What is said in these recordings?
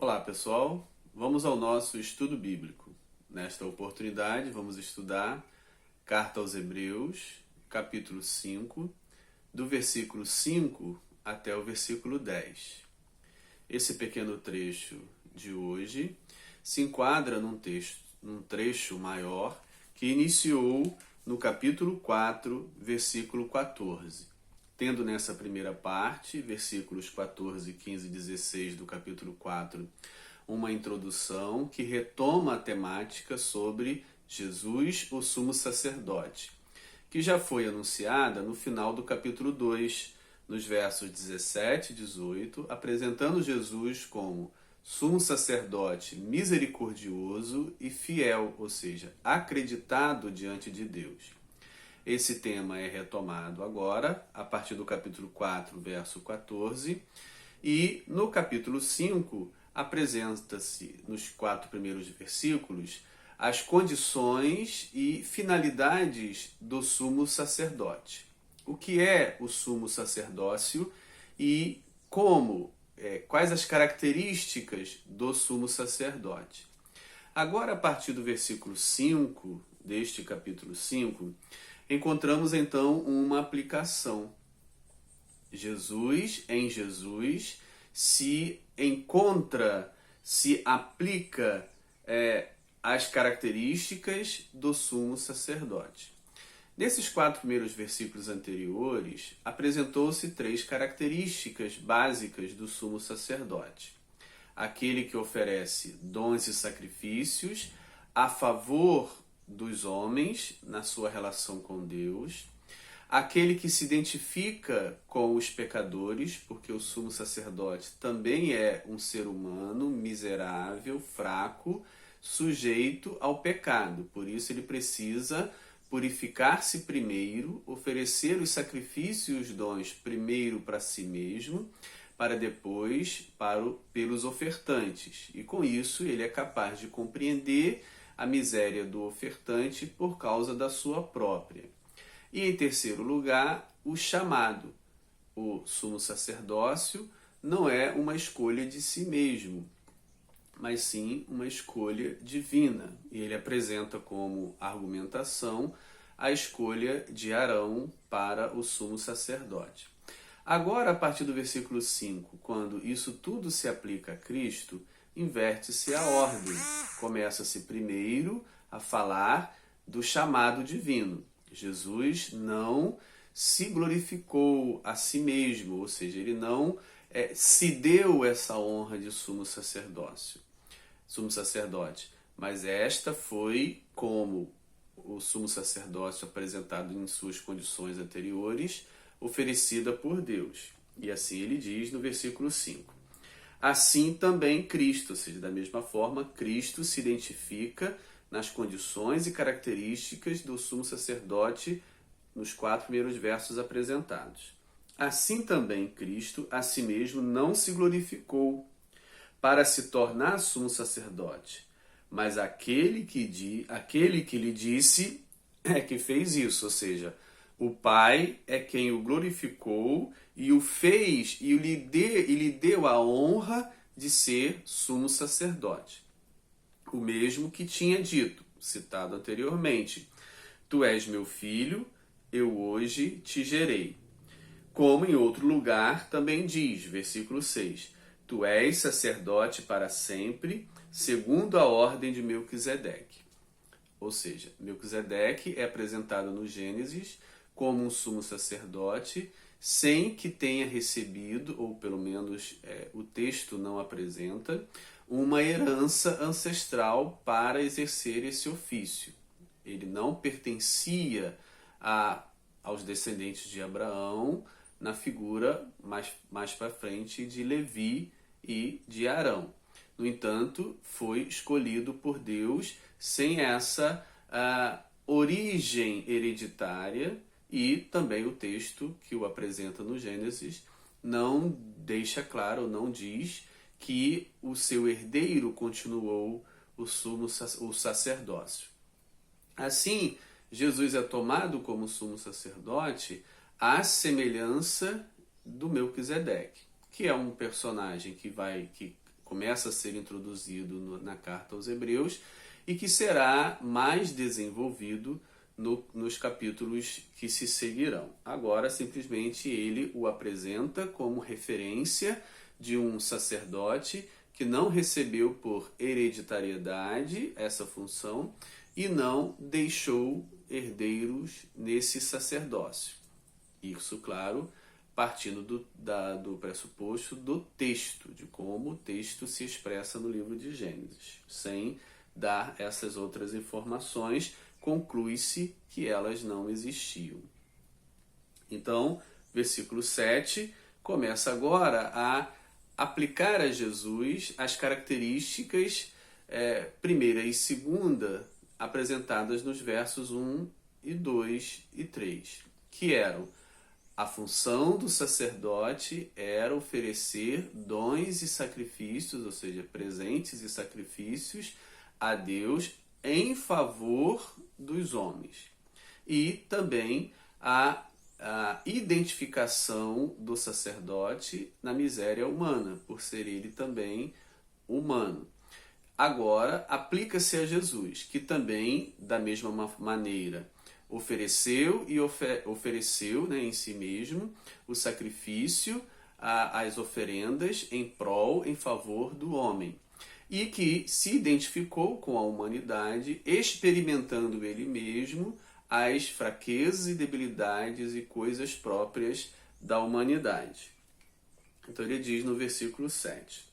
Olá pessoal, vamos ao nosso estudo bíblico. Nesta oportunidade vamos estudar Carta aos Hebreus, capítulo 5, do versículo 5 até o versículo 10. Esse pequeno trecho de hoje se enquadra num trecho maior que iniciou no capítulo 4, versículo 14. Tendo nessa primeira parte, versículos 14, 15 e 16 do capítulo 4, uma introdução que retoma a temática sobre Jesus, o sumo sacerdote, que já foi anunciada no final do capítulo 2, nos versos 17 e 18, apresentando Jesus como sumo sacerdote misericordioso e fiel, ou seja, acreditado diante de Deus. Esse tema é retomado agora, a partir do capítulo 4, verso 14, e no capítulo 5 apresenta-se, nos 4 primeiros versículos, as condições e finalidades do sumo sacerdote. O que é o sumo sacerdócio e quais as características do sumo sacerdote. Agora, a partir do versículo 5, deste capítulo 5, encontramos então uma aplicação. Em Jesus, se aplica as características do sumo sacerdote. Nesses 4 primeiros versículos anteriores, apresentou-se 3 características básicas do sumo sacerdote. Aquele que oferece dons e sacrifícios a favor dos homens na sua relação com Deus, aquele que se identifica com os pecadores, porque o sumo sacerdote também é um ser humano miserável, fraco, sujeito ao pecado. Por isso ele precisa purificar-se primeiro, oferecer os sacrifícios e os dons primeiro para si mesmo, para depois pelos ofertantes. E com isso ele é capaz de compreender a miséria do ofertante por causa da sua própria. E em terceiro lugar, o chamado. O sumo sacerdócio não é uma escolha de si mesmo, mas sim uma escolha divina. E ele apresenta como argumentação a escolha de Arão para o sumo sacerdote. Agora, a partir do versículo 5, quando isso tudo se aplica a Cristo, inverte-se a ordem. Começa-se primeiro a falar do chamado divino. Jesus não se glorificou a si mesmo, ou seja, ele não se deu essa honra de sumo sacerdote, mas esta foi como o sumo sacerdócio apresentado em suas condições anteriores, oferecida por Deus. E assim ele diz no versículo 5. Assim também Cristo, ou seja, da mesma forma, Cristo se identifica nas condições e características do sumo sacerdote nos 4 primeiros versos apresentados. Assim também Cristo a si mesmo não se glorificou para se tornar sumo sacerdote, mas aquele que lhe disse é que fez isso, ou seja, o Pai é quem o glorificou e o fez e lhe deu a honra de ser sumo sacerdote. O mesmo que tinha dito, citado anteriormente: Tu és meu filho, eu hoje te gerei. Como em outro lugar também diz, versículo 6, Tu és sacerdote para sempre, segundo a ordem de Melquisedeque. Ou seja, Melquisedeque é apresentado no Gênesis como um sumo sacerdote, sem que tenha recebido, ou pelo menos o texto não apresenta, uma herança ancestral para exercer esse ofício. Ele não pertencia aos descendentes de Abraão na figura mais para frente de Levi e de Arão. No entanto, foi escolhido por Deus sem essa origem hereditária, e também o texto que o apresenta no Gênesis não deixa claro, não diz que o seu herdeiro continuou o sacerdócio. Assim, Jesus é tomado como sumo sacerdote à semelhança do Melquisedeque, que é um personagem que começa a ser introduzido na carta aos Hebreus e que será mais desenvolvido nos capítulos que se seguirão. Agora, simplesmente, ele o apresenta como referência de um sacerdote que não recebeu por hereditariedade essa função e não deixou herdeiros nesse sacerdócio. Isso, claro, partindo do pressuposto do texto, de como o texto se expressa no livro de Gênesis. Sem dar essas outras informações, conclui-se que elas não existiam. Então, versículo 7 começa agora a aplicar a Jesus as características primeira e segunda apresentadas nos versos 1 e 2 e 3, que eram: a função do sacerdote era oferecer dons e sacrifícios, ou seja, presentes e sacrifícios a Deus em favor dos homens. E também a identificação do sacerdote na miséria humana, por ser ele também humano. Agora, aplica-se a Jesus, que também, da mesma maneira, ofereceu em si mesmo o sacrifício, as oferendas em favor do homem. E que se identificou com a humanidade, experimentando ele mesmo as fraquezas e debilidades e coisas próprias da humanidade. Então ele diz no versículo 7: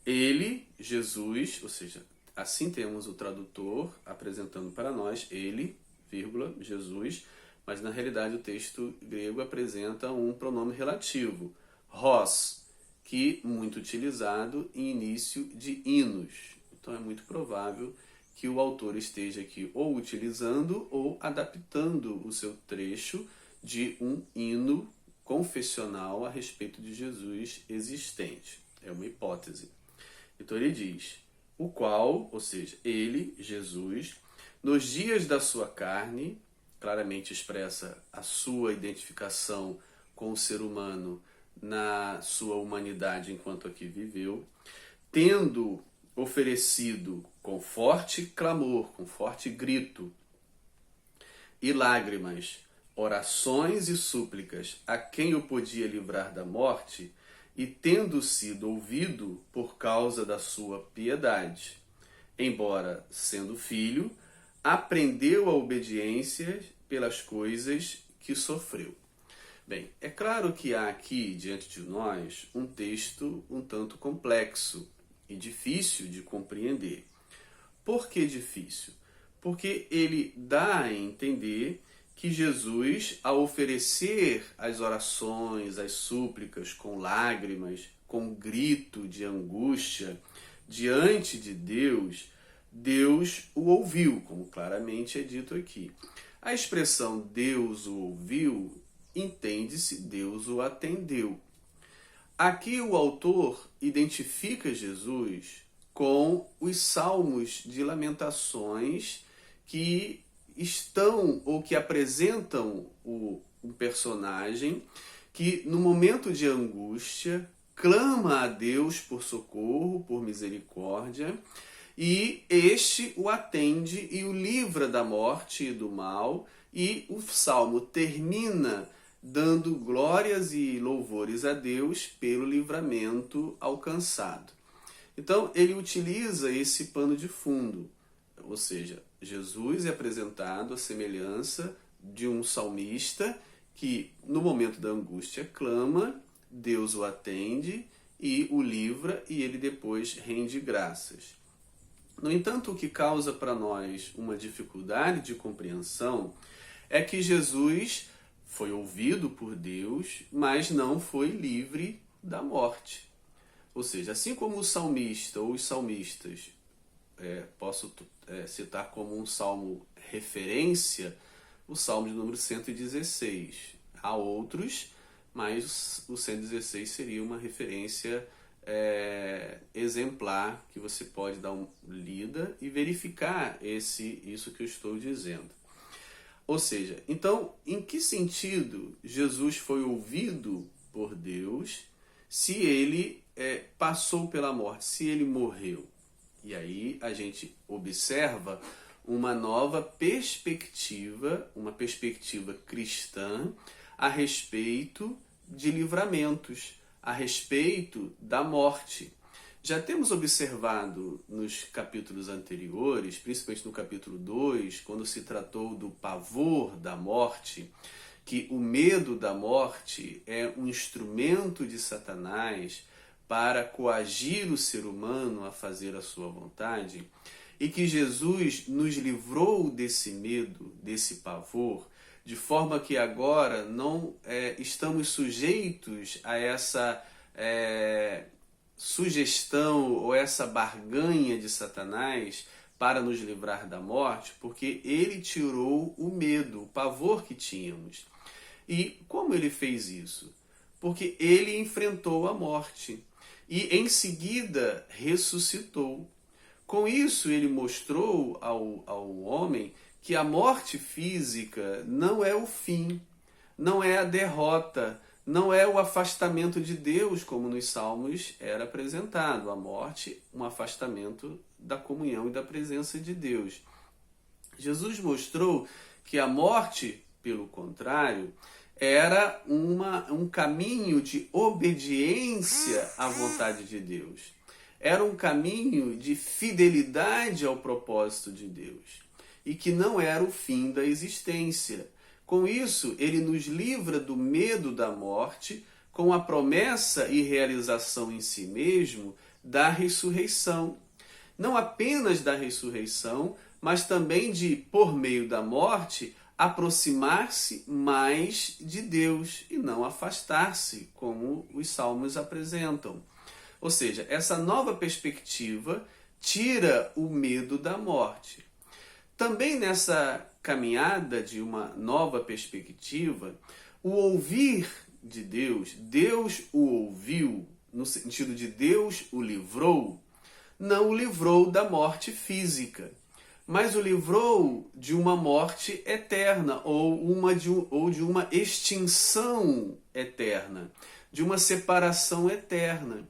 ele, Jesus, ou seja, assim temos o tradutor apresentando para nós, ele, vírgula, Jesus, mas na realidade o texto grego apresenta um pronome relativo, hos, que muito utilizado em início de hinos. Então é muito provável que o autor esteja aqui ou utilizando ou adaptando o seu trecho de um hino confessional a respeito de Jesus existente. É uma hipótese. Então ele diz: o qual, ou seja, ele, Jesus, nos dias da sua carne, claramente expressa a sua identificação com o ser humano na sua humanidade enquanto aqui viveu, tendo oferecido com forte clamor, com forte grito e lágrimas, orações e súplicas a quem o podia livrar da morte, e tendo sido ouvido por causa da sua piedade, embora sendo filho, aprendeu a obediência pelas coisas que sofreu. Bem, é claro que há aqui diante de nós um texto um tanto complexo e difícil de compreender. Por que difícil? Porque ele dá a entender que Jesus, ao oferecer as orações, as súplicas com lágrimas, com grito de angústia diante de Deus, Deus o ouviu, como claramente é dito aqui. A expressão Deus o ouviu, entende-se Deus o atendeu. Aqui o autor identifica Jesus com os salmos de lamentações que estão ou que apresentam um personagem que no momento de angústia clama a Deus por socorro, por misericórdia, e este o atende e o livra da morte e do mal, e o salmo termina dando glórias e louvores a Deus pelo livramento alcançado. Então ele utiliza esse pano de fundo, ou seja, Jesus é apresentado à semelhança de um salmista que, no momento da angústia, clama, Deus o atende e o livra, e ele depois rende graças. No entanto, o que causa para nós uma dificuldade de compreensão é que Jesus foi ouvido por Deus, mas não foi livre da morte. Ou seja, assim como o salmista ou os salmistas, posso citar como um salmo referência, o salmo de número 116. Há outros, mas o 116 seria uma referência exemplar que você pode dar uma lida e verificar isso que eu estou dizendo. Ou seja, então, em que sentido Jesus foi ouvido por Deus se ele passou pela morte, se ele morreu. E aí a gente observa uma nova perspectiva, uma perspectiva cristã a respeito de livramentos, a respeito da morte. Já temos observado nos capítulos anteriores, principalmente no capítulo 2, quando se tratou do pavor da morte, que o medo da morte é um instrumento de Satanás para coagir o ser humano a fazer a sua vontade, e que Jesus nos livrou desse medo, desse pavor, de forma que agora não estamos sujeitos a essa sugestão ou essa barganha de Satanás para nos livrar da morte, porque ele tirou o medo, o pavor que tínhamos. E como ele fez isso? Porque ele enfrentou a morte e em seguida ressuscitou. Com isso ele mostrou ao homem que a morte física não é o fim, não é a derrota, não é o afastamento de Deus, como nos Salmos era apresentado. A morte, um afastamento da comunhão e da presença de Deus. Jesus mostrou que a morte, pelo contrário, era um caminho de obediência à vontade de Deus. Era um caminho de fidelidade ao propósito de Deus. E que não era o fim da existência. Com isso, ele nos livra do medo da morte, com a promessa e realização em si mesmo da ressurreição. Não apenas da ressurreição, mas também de, por meio da morte, aproximar-se mais de Deus e não afastar-se, como os salmos apresentam. Ou seja, essa nova perspectiva tira o medo da morte. Também nessa caminhada de uma nova perspectiva, o ouvir de Deus, Deus o ouviu, no sentido de Deus o livrou, não o livrou da morte física, mas o livrou de uma morte eterna, ou de uma extinção eterna, de uma separação eterna.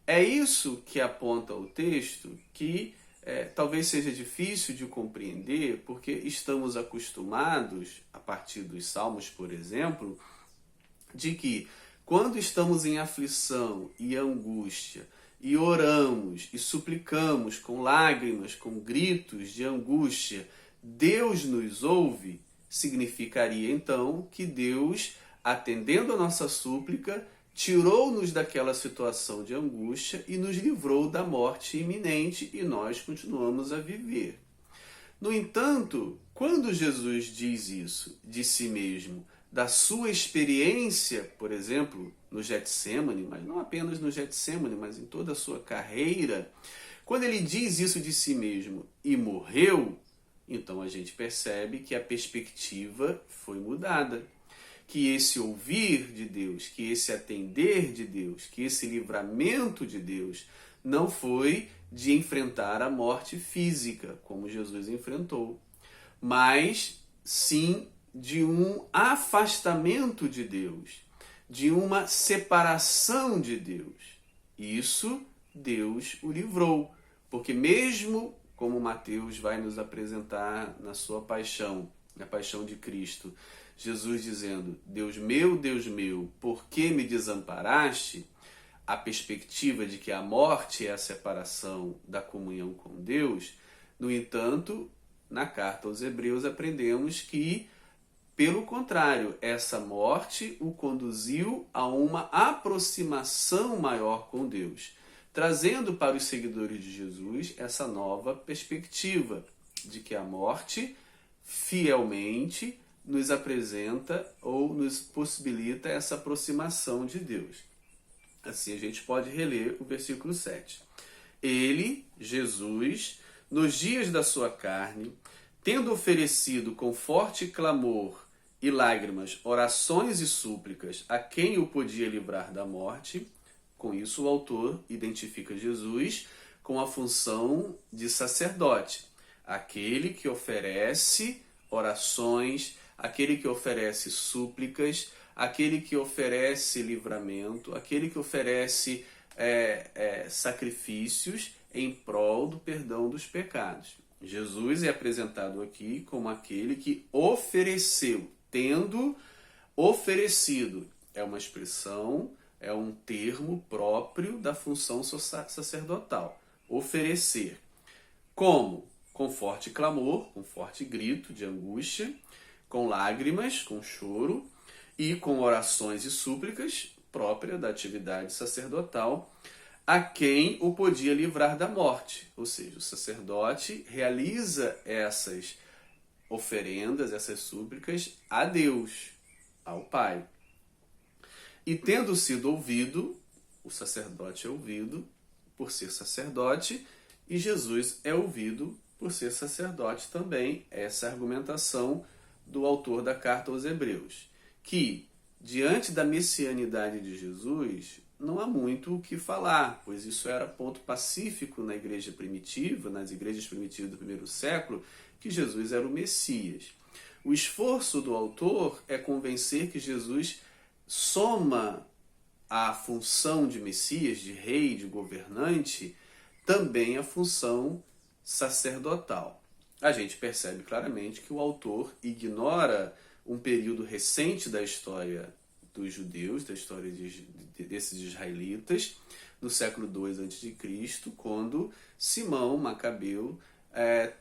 É isso que aponta o texto, que talvez seja difícil de compreender, porque estamos acostumados, a partir dos Salmos, por exemplo, de que quando estamos em aflição e angústia, e oramos e suplicamos com lágrimas, com gritos de angústia, Deus nos ouve, significaria então que Deus, atendendo a nossa súplica, tirou-nos daquela situação de angústia e nos livrou da morte iminente e nós continuamos a viver. No entanto, quando Jesus diz isso de si mesmo, da sua experiência, por exemplo, no Getsêmani, mas não apenas no Getsêmani, mas em toda a sua carreira, quando ele diz isso de si mesmo e morreu, então a gente percebe que a perspectiva foi mudada. Que esse ouvir de Deus, que esse atender de Deus, que esse livramento de Deus não foi de enfrentar a morte física, como Jesus enfrentou, mas sim de um afastamento de Deus, de uma separação de Deus. Isso Deus o livrou, porque mesmo como Mateus vai nos apresentar na sua paixão, na paixão de Cristo, Jesus dizendo, Deus meu, por que me desamparaste? A perspectiva de que a morte é a separação da comunhão com Deus. No entanto, na carta aos Hebreus aprendemos que, pelo contrário, essa morte o conduziu a uma aproximação maior com Deus, trazendo para os seguidores de Jesus essa nova perspectiva de que a morte fielmente nos apresenta ou nos possibilita essa aproximação de Deus. Assim a gente pode reler o versículo 7. Ele, Jesus, nos dias da sua carne, tendo oferecido com forte clamor e lágrimas, orações e súplicas a quem o podia livrar da morte, com isso o autor identifica Jesus com a função de sacerdote, aquele que oferece orações, aquele que oferece súplicas, aquele que oferece livramento, aquele que oferece sacrifícios em prol do perdão dos pecados. Jesus é apresentado aqui como aquele que ofereceu, tendo oferecido. É uma expressão, é um termo próprio da função sacerdotal. Oferecer. Como? Com forte clamor, com forte grito de angústia, com lágrimas, com choro e com orações e súplicas própria da atividade sacerdotal, a quem o podia livrar da morte. Ou seja, o sacerdote realiza essas oferendas, essas súplicas a Deus, ao Pai. E tendo sido ouvido, o sacerdote é ouvido por ser sacerdote e Jesus é ouvido por ser sacerdote também. Essa é a argumentação do autor da carta aos Hebreus, que diante da messianidade de Jesus não há muito o que falar, pois isso era ponto pacífico na igreja primitiva, nas igrejas primitivas do primeiro século, que Jesus era o Messias. O esforço do autor é convencer que Jesus soma à função de Messias, de rei, de governante, também a função sacerdotal. A gente percebe claramente que o autor ignora um período recente da história dos judeus, da história desses israelitas, no século II a.C., quando Simão Macabeu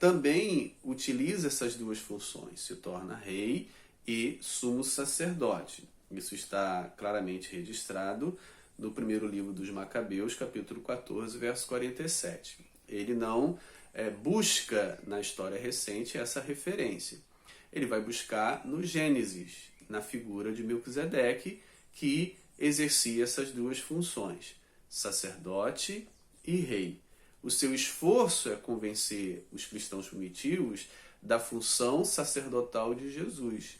também utiliza essas duas funções, se torna rei e sumo sacerdote. Isso está claramente registrado no primeiro livro dos Macabeus, capítulo 14, verso 47. Ele não busca na história recente essa referência. Ele vai buscar no Gênesis, na figura de Melquisedeque, que exercia essas duas funções, sacerdote e rei. O seu esforço é convencer os cristãos primitivos da função sacerdotal de Jesus,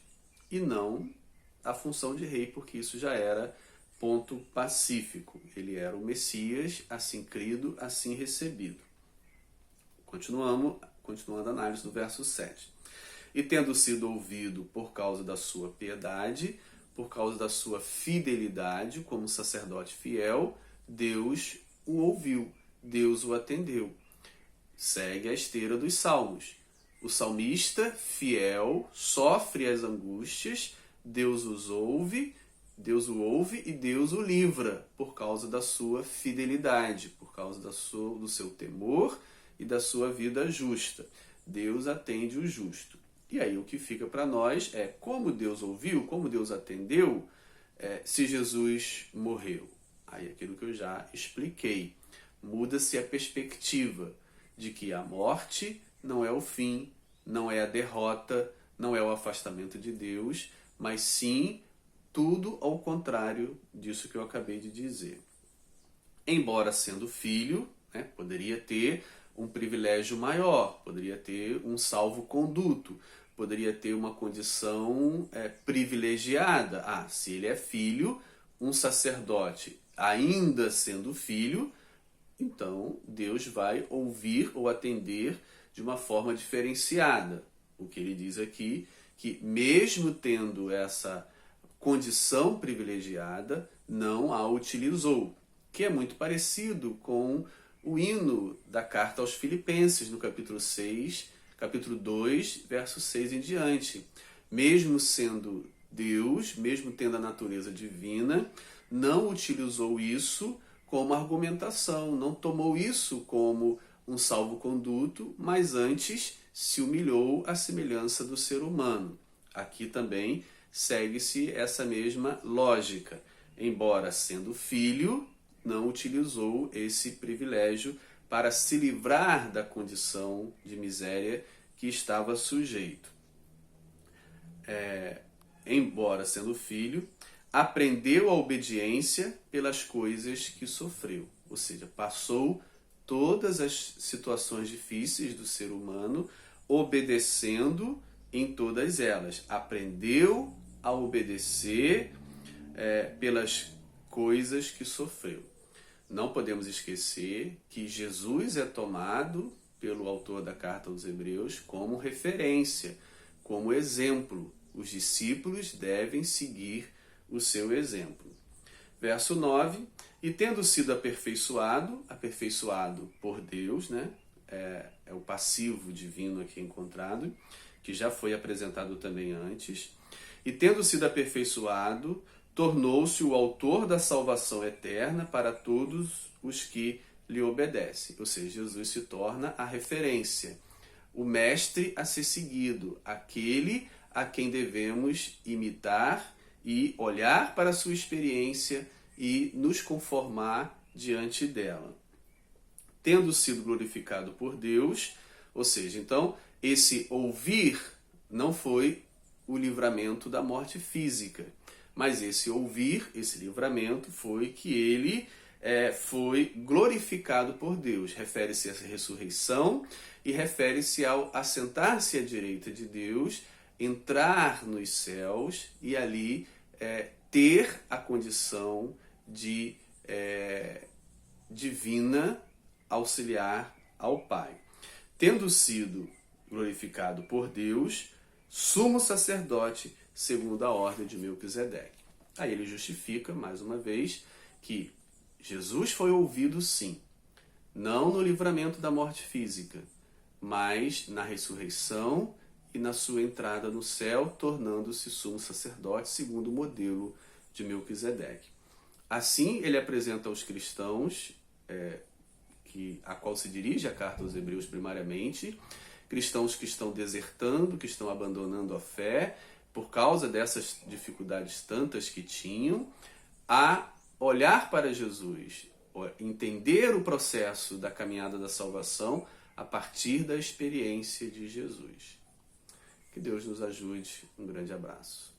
e não a função de rei, porque isso já era ponto pacífico. Ele era o Messias, assim crido, assim recebido. Continuando a análise do verso 7. E tendo sido ouvido por causa da sua piedade, por causa da sua fidelidade como sacerdote fiel, Deus o ouviu, Deus o atendeu. Segue a esteira dos salmos. O salmista fiel sofre as angústias, Deus o ouve e Deus o livra por causa da sua fidelidade, por causa do seu temor e da sua vida justa. Deus atende o justo. E aí o que fica para nós é como Deus ouviu, como Deus atendeu, se Jesus morreu. Aí aquilo que eu já expliquei. Muda-se a perspectiva de que a morte não é o fim, não é a derrota, não é o afastamento de Deus, mas sim tudo ao contrário disso que eu acabei de dizer. Embora sendo filho, poderia ter um privilégio maior, poderia ter um salvo-conduto, poderia ter uma condição privilegiada. Se ele é filho, um sacerdote, ainda sendo filho, então Deus vai ouvir ou atender de uma forma diferenciada. O que ele diz aqui, que mesmo tendo essa condição privilegiada, não a utilizou, que é muito parecido com o hino da carta aos Filipenses, no capítulo 2, verso 6 em diante. Mesmo sendo Deus, mesmo tendo a natureza divina, não utilizou isso como argumentação, não tomou isso como um salvo-conduto, mas antes se humilhou à semelhança do ser humano. Aqui também segue-se essa mesma lógica. Embora sendo filho, não utilizou esse privilégio para se livrar da condição de miséria que estava sujeito. Embora sendo filho, aprendeu a obediência pelas coisas que sofreu. Ou seja, passou todas as situações difíceis do ser humano obedecendo em todas elas. Aprendeu a obedecer pelas coisas que sofreu. Não podemos esquecer que Jesus é tomado pelo autor da carta aos Hebreus como referência, como exemplo. Os discípulos devem seguir o seu exemplo. Verso 9, e tendo sido aperfeiçoado por Deus, né? É o passivo divino aqui encontrado, que já foi apresentado também antes. E tendo sido aperfeiçoado, tornou-se o autor da salvação eterna para todos os que lhe obedecem. Ou seja, Jesus se torna a referência, o mestre a ser seguido, aquele a quem devemos imitar e olhar para a sua experiência e nos conformar diante dela. Tendo sido glorificado por Deus, ou seja, então, esse ouvir não foi o livramento da morte física, mas esse ouvir, esse livramento, foi que ele foi glorificado por Deus. Refere-se à ressurreição e refere-se ao assentar-se à direita de Deus, entrar nos céus e ali ter a condição de divina auxiliar ao Pai. Tendo sido glorificado por Deus, sumo sacerdote segundo a ordem de Melquisedeque. Aí ele justifica, mais uma vez, que Jesus foi ouvido sim, não no livramento da morte física, mas na ressurreição e na sua entrada no céu, tornando-se sumo sacerdote segundo o modelo de Melquisedeque. Assim, ele apresenta aos cristãos, a qual se dirige a carta aos Hebreus primariamente, cristãos que estão desertando, que estão abandonando a fé, por causa dessas dificuldades tantas que tinham, a olhar para Jesus, entender o processo da caminhada da salvação a partir da experiência de Jesus. Que Deus nos ajude. Um grande abraço.